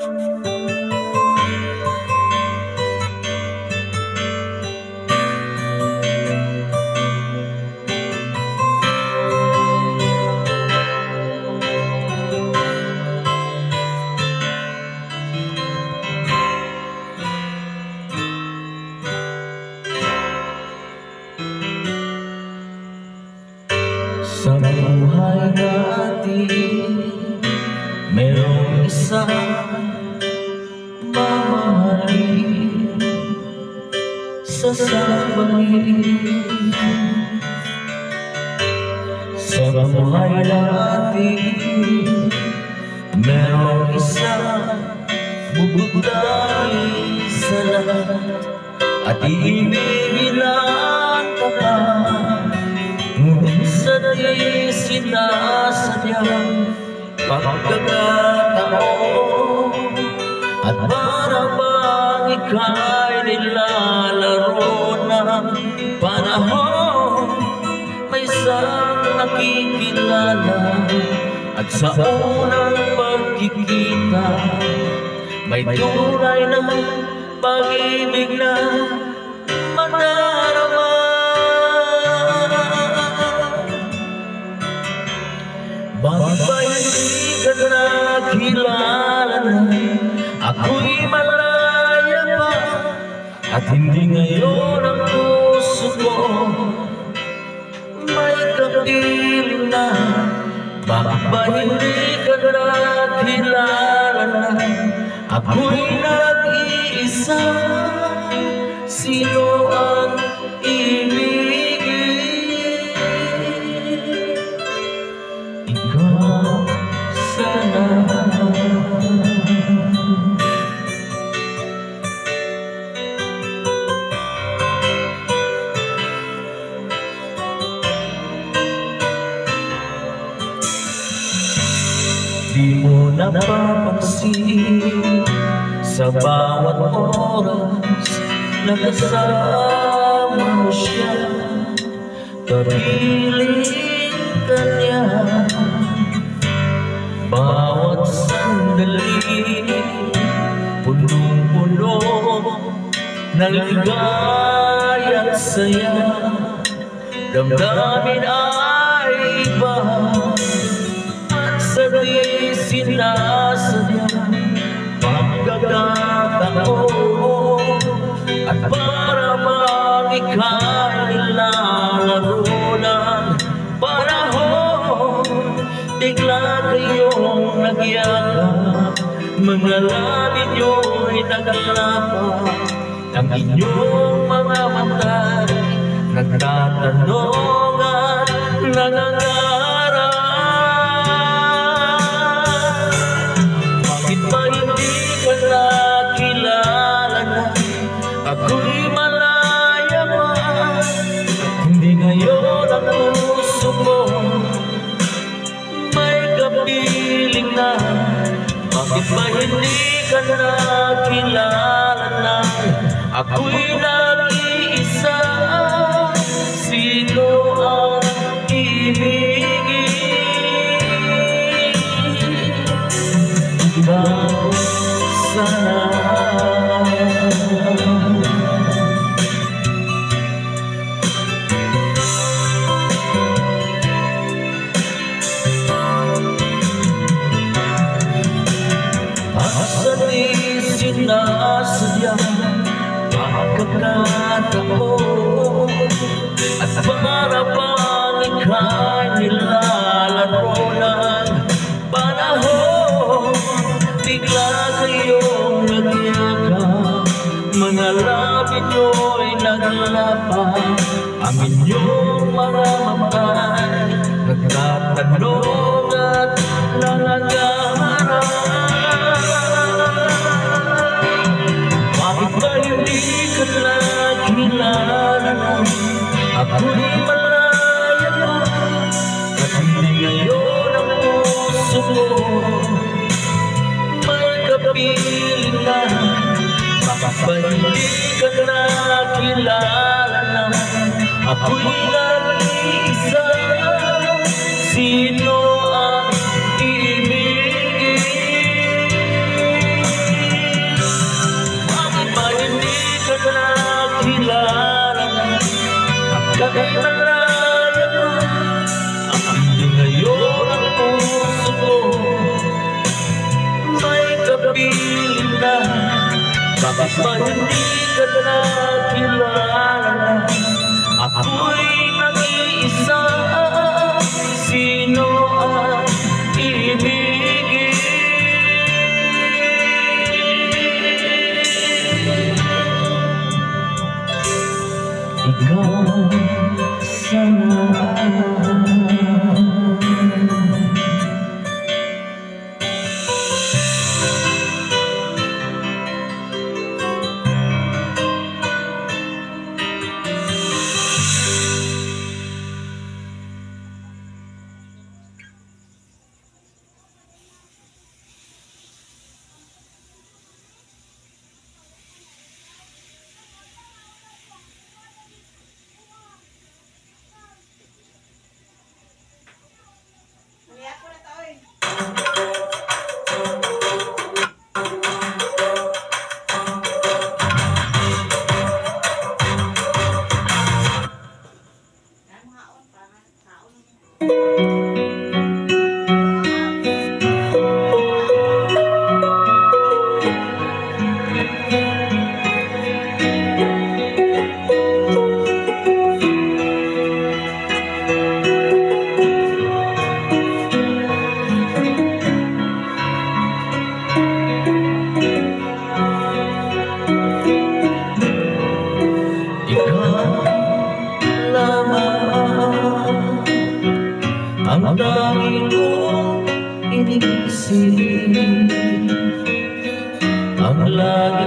Sa buhay natin, mayroong isang mamahalin, sasabayin. Sa buhay natin, mayroong isang bubugdani sa lahat at iibigin ang tapat. Minsan ay sinasadyang pagkakataon at para bang ika'y nilalaro ng panahon. May isang nakikilala at sa unang pagkikita may tunay na pag-ibig na madarama. Bakit ba hindi ka nakilala na ako'y malaya pa at hindi ngayon ang puso ko may kapiling na? Bakit ba hindi ka nakilala na ako'y nag-iisa? Sino ang ibigin? Ikaw sana. Di mo napapansin sa bawat oras na kasama mo siya, kapiling ka niya. Bawat sandali punong-puno ng ligaya at saya, damdamin ay iba at sa di sinasadya pagkakataon at para bang ika'y nilalaro ng panahon. Bigla kayong nagyakap, mga labi nyo'y naglapat, ang inyong mga mata'y nagtatanong at nangangarap. Bakit ba hindi ka nakilala na ako'y malaya pa at hindi ngayon ang puso mo may kapiling na? Bakit ba hindi ka nakilala na ako'y nag-iisa? Sino ang ibigin? Ikaw sana. Asa di sinasadya pagkakataon at para bang ika'y nilalaro ng panahon. Bigla kayong nagyakap, mga labi nyo'y naglapat, ang inyong mga mata'y nagtatanong at nangangarap. Bakit ba hindi ka nakilala na ako'y malaya pa at hindi ngayon ang puso mo may kapiling na? Bakit ba hindi ka nakilala na ako'y nag-iisa? Sino ang ibigin? Bakit ba hindi ka na kilala? Ako'y nag-iisa. Sino ang ibigin? Ikaw sana. Ang dami kong iniisip, ang lagi